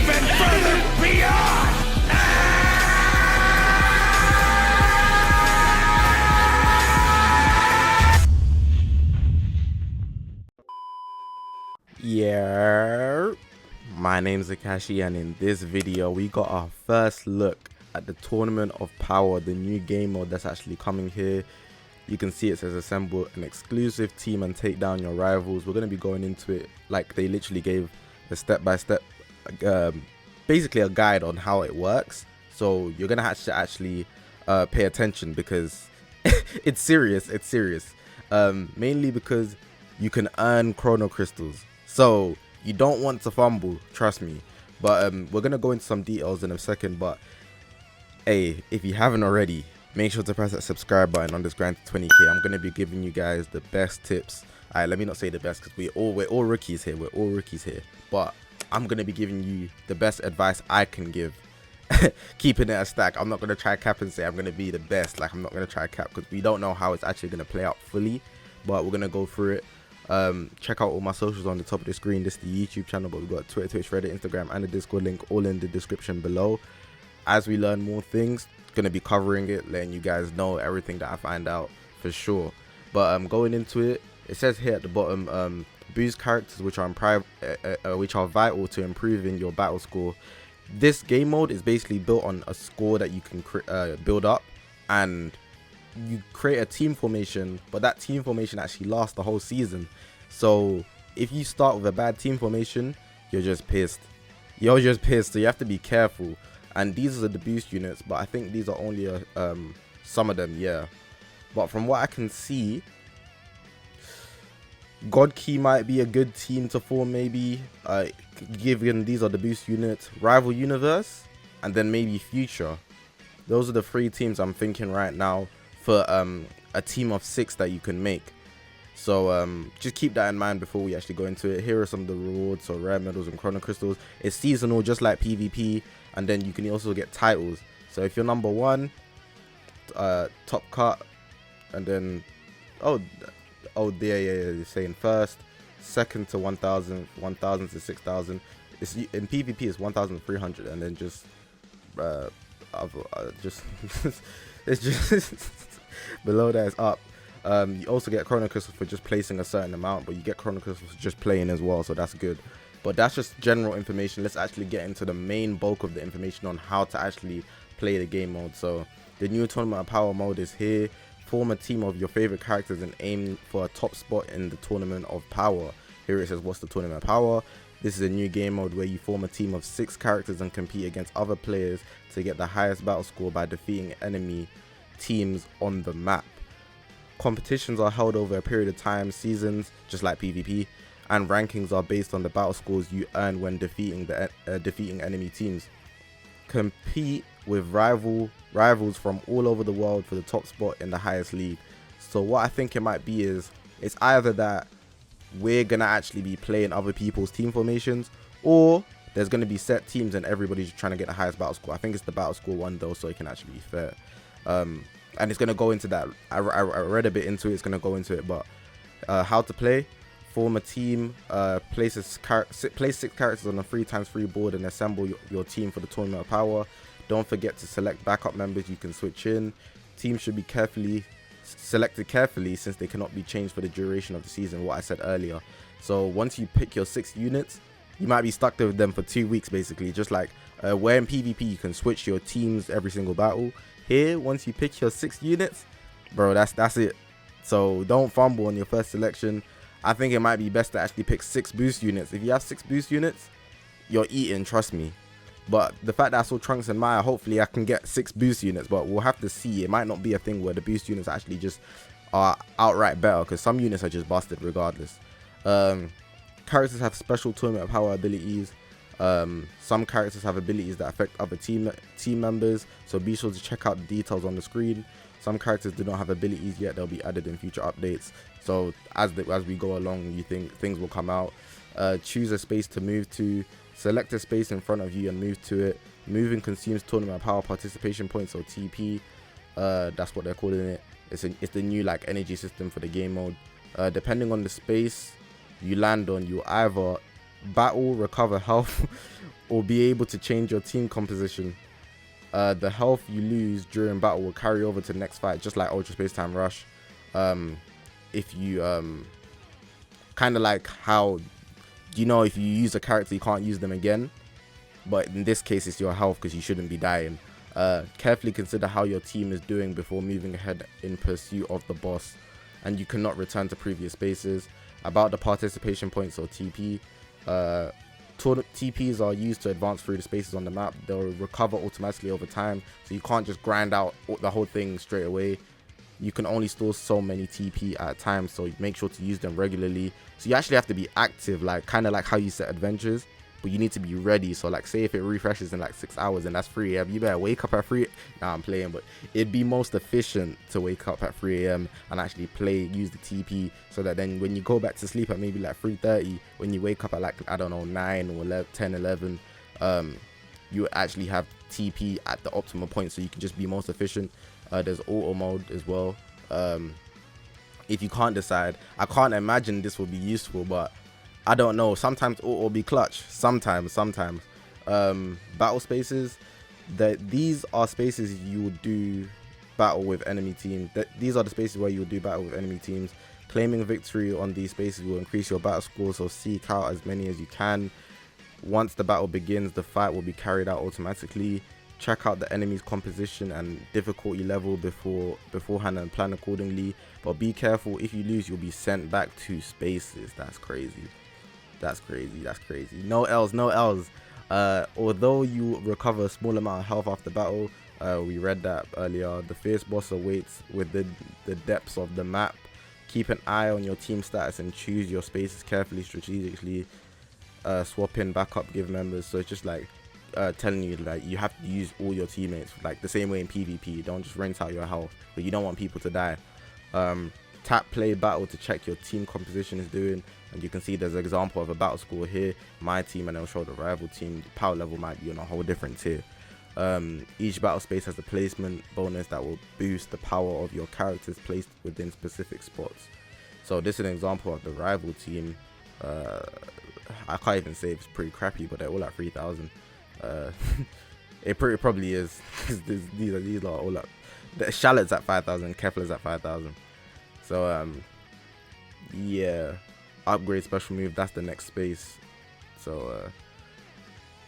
even further beyond! Yeah, my name's Zakashi, and in this video we got our first look at the Tournament of Power, the new game mode that's actually coming here. You can see it says assemble an exclusive team and take down your rivals. We're going to be going into it like they literally gave a step-by-step basically a guide on how it works, so you're going to have to actually pay attention because it's serious. Mainly because you can earn chrono crystals, so you don't want to fumble, trust me. But we're gonna go into some details in a second. But hey, if you haven't already, make sure to press that subscribe button on this grind to 20k. I'm gonna be giving you guys the best tips. Alright, let me not say the best, because we're all rookies here. But I'm gonna be giving you the best advice I can give. Keeping it a stack. I'm not gonna try cap and say I'm gonna be the best. Like, I'm not gonna try cap because we don't know how it's actually gonna play out fully. But we're gonna go through it. Check out all my socials on the top of the screen. This is the YouTube channel, but we've got Twitter, Twitch, Reddit, Instagram, and the Discord link all in the description below. As we learn more things, gonna be covering it, letting you guys know everything that I find out for sure. But going into it, it says here at the bottom, boost characters which are vital to improving your battle score. This game mode is basically built on a score that you can build up, and you create a team formation, but that team formation actually lasts the whole season. So if you start with a bad team formation, you're just pissed, so you have to be careful. And these are the boost units, but I think these are only some of them, yeah. But from what I can see, God Key might be a good team to form, maybe, given these are the boost units. Rival Universe, and then maybe Future. Those are the 3 teams I'm thinking right now for a team of 6 that you can make. So just keep that in mind before we actually go into it. Here are some of the rewards. So rare medals and chrono crystals. It's seasonal, just like PvP, and then you can also get titles. So if you're number 1, top cut, and then oh yeah, you're saying first, second to 1,000, 1,000 to 6,000. It's in PvP it's 1,300, and then just it's just below that is up. You also get chrono crystals for just placing a certain amount, but you get chrono crystals for just playing as well, so that's good. But that's just general information. Let's actually get into the main bulk of the information on how to actually play the game mode. So the new Tournament of Power mode is here. Form a team of your favorite characters and aim for a top spot in the Tournament of Power. Here it says, what's the Tournament of Power? This is a new game mode where you form a team of 6 characters and compete against other players to get the highest battle score by defeating enemy teams on the map. Competitions are held over a period of time, seasons, just like PvP, and rankings are based on the battle scores you earn when defeating enemy teams. Compete with rivals from all over the world for the top spot in the highest league. So what I think it might be is, it's either that we're gonna actually be playing other people's team formations, or there's gonna be set teams and everybody's trying to get the highest battle score. I think it's the battle score one though, so it can actually be fair. And it's gonna go into that. I read a bit into it. It's gonna go into it, but how to play: form a team, place 6 characters on a 3x3 board, and assemble your team for the Tournament of Power. Don't forget to select backup members you can switch in. Teams should be selected carefully since they cannot be changed for the duration of the season, what I said earlier. So once you pick your 6 units, you might be stuck with them for 2 weeks basically. Just like where in PvP you can switch your teams every single battle, here once you pick your 6 units, bro, that's it. So don't fumble on your first selection. I think it might be best to actually pick 6 boost units. If you have 6 boost units, you're eating, trust me. But the fact that I saw Trunks and Maya, hopefully I can get 6 boost units, but we'll have to see. It might not be a thing where the boost units actually just are outright better, because some units are just busted regardless. Characters have special Tournament of Power abilities. Some characters have abilities that affect other team members, so be sure to check out the details on the screen. Some characters do not have abilities yet. They'll be added in future updates, so as we go along, you think things will come out. Choose a space to move to. Select a space in front of you and move to it. Moving consumes Tournament of Power participation points, or TP. That's what they're calling it. It's the new like energy system for the game mode. Depending on the space you land on, you either battle, recover health, or be able to change your team composition. The health you lose during battle will carry over to the next fight, just like Ultra Space Time Rush. If you kind of like how, if you use a character, you can't use them again. But in this case, it's your health because you shouldn't be dying. Carefully consider how your team is doing before moving ahead in pursuit of the boss, and you cannot return to previous spaces. About the participation points, or TP. TPs are used to advance through the spaces on the map. They'll recover automatically over time, so you can't just grind out the whole thing straight away. You can only store so many TP at a time, so make sure to use them regularly. So you actually have to be active, like kind of like how you set adventures, but you need to be ready. So like, say if it refreshes in like 6 hours and that's 3 AM, you better wake up at 3. Nah, I'm playing, but it'd be most efficient to wake up at 3 AM and actually use the TP, so that then when you go back to sleep at maybe like 3:30, when you wake up at like, I don't know, 9 or 11, 10, 11, you actually have TP at the optimal point, so you can just be most efficient. There's auto mode as well. If you can't decide, I can't imagine this will be useful, but I don't know. Sometimes auto will be clutch. Sometimes. Battle spaces. These are spaces you would do battle with enemy teams. These are the spaces where you would do battle with enemy teams. Claiming victory on these spaces will increase your battle score, so seek out as many as you can. Once the battle begins, the fight will be carried out automatically. Check out the enemy's composition and difficulty level beforehand and plan accordingly. But be careful, if you lose, you'll be sent back to spaces. That's crazy. No L's. Although you recover a small amount of health after battle, we read that earlier, the fierce boss awaits with the depths of the map. Keep an eye on your team status and choose your spaces carefully, strategically. Swap in, backup, give members. So it's just like telling you, like, you have to use all your teammates, like the same way in PvP. Don't just rinse out your health, but you don't want people to die. Tap play battle to check your team composition is doing, and you can see there's an example of a battle score here, my team, and it'll show the rival team. The power level might be on a whole different tier. Each battle space has a placement bonus that will boost the power of your characters placed within specific spots. So this is an example of the rival team. I can't even say it's pretty crappy, but they're all at 3,000. It probably is. these are all up. The Shallot's at 5,000, Kefler's at 5,000. So yeah, upgrade special move, that's the next space. So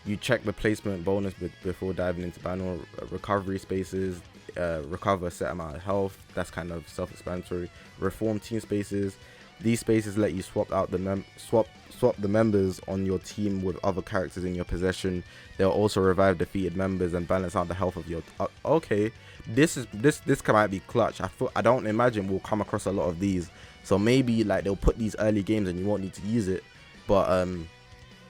you check the placement bonus before diving into battle. Recovery spaces, recover a set amount of health, that's kind of self-explanatory. Reform team spaces, these spaces let you swap out swap the members on your team with other characters in your possession. They'll also revive defeated members and balance out the health of your okay, this might be clutch. I don't imagine we'll come across a lot of these, so maybe like they'll put these early games and you won't need to use it, but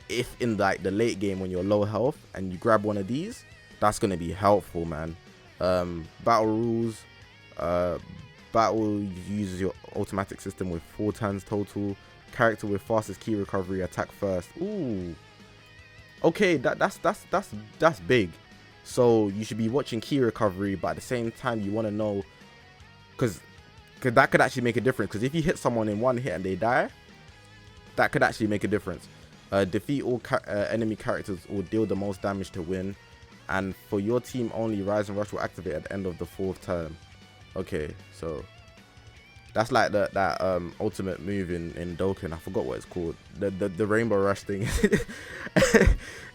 if in like the late game when you're low health and you grab one of these, that's gonna be helpful, man. Battle rules, battle uses your automatic system with 4 turns total. Character with fastest key recovery, attack first. Ooh, okay, that's big. So you should be watching key recovery, but at the same time you want to know, because that could actually make a difference. Because if you hit someone in one hit and they die, that could actually make a difference. Defeat all enemy characters or deal the most damage to win. And for your team only, Rise and Rush will activate at the end of the 4th turn. Okay, so that's like that ultimate move in Dokkan. I forgot what it's called. The Rainbow Rush thing.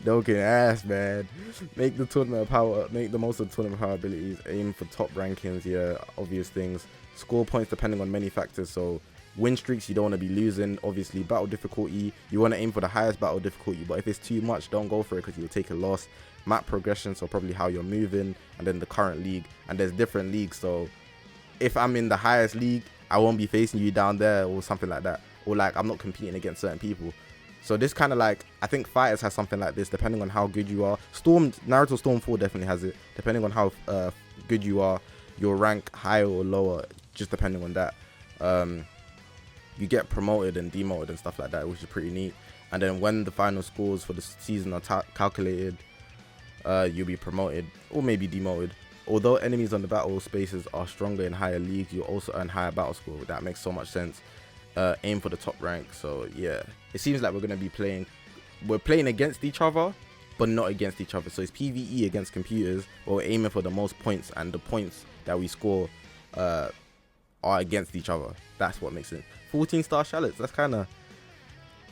Dokkan ass, man. Make the most of the tournament power abilities. Aim for top rankings. Yeah, obvious things. Score points depending on many factors. So win streaks, you don't want to be losing. Obviously, battle difficulty, you want to aim for the highest battle difficulty. But if it's too much, don't go for it because you'll take a loss. Map progression, so probably how you're moving, and then the current league. And there's different leagues, so if I'm in the highest league, I won't be facing you down there or something like that, or like I'm not competing against certain people. So this kind of like, I think Fighters has something like this depending on how good you are. Naruto Storm 4 definitely has it, depending on how good you are, your rank higher or lower, just depending on that. You get promoted and demoted and stuff like that, which is pretty neat. And then when the final scores for the season are calculated, you'll be promoted or maybe demoted. Although enemies on the battle spaces are stronger in higher leagues, you also earn higher battle score. That makes so much sense. Aim for the top rank. So yeah, it seems like we're going to be playing we're playing against each other, but not against each other. So it's PvE against computers, but we're aiming for the most points, and the points that we score are against each other. That's what makes it 14-star shallots. That's kind of,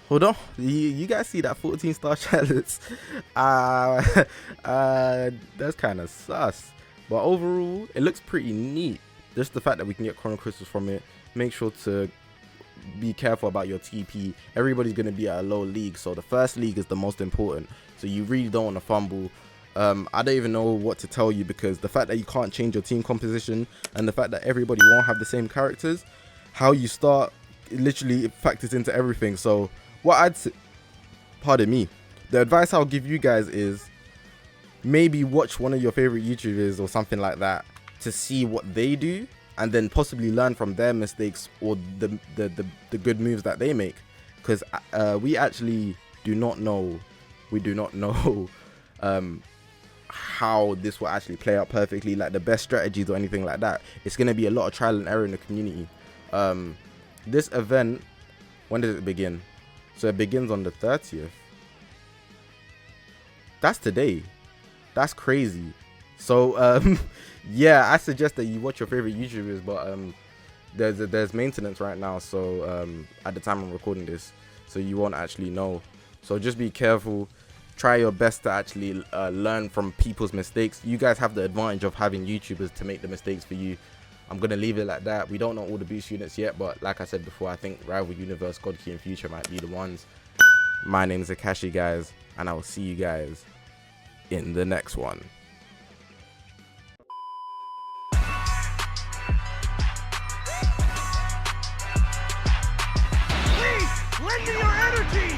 hold on, you guys see that 14-star shallots? That's kind of sus, but overall it looks pretty neat. Just the fact that we can get chrono crystals from it. Make sure to be careful about your TP. Everybody's going to be at a low league, so the first league is the most important, so you really don't want to fumble. I don't even know what to tell you, because the fact that you can't change your team composition and the fact that everybody won't have the same characters, how you start, it literally factors into everything. So what I'd say, pardon me, the advice I'll give you guys is maybe watch one of your favorite YouTubers or something like that to see what they do, and then possibly learn from their mistakes or the good moves that they make, because we actually do not know how this will actually play out perfectly, like the best strategies or anything like that. It's going to be a lot of trial and error in the community. This event, when does it begin? So it begins on the 30th. That's today. That's crazy. So yeah, I suggest that you watch your favorite YouTubers, but there's maintenance right now, so at the time I'm recording this, so you won't actually know. So just be careful. Try your best to actually learn from people's mistakes. You guys have the advantage of having YouTubers to make the mistakes for you. I'm gonna leave it like that. We don't know all the boost units yet, but like I said before, I think Rival Universe, Godkey, and Future might be the ones. My name is Zakashi, guys, and I will see you guys in the next one. Please, lend me your energy!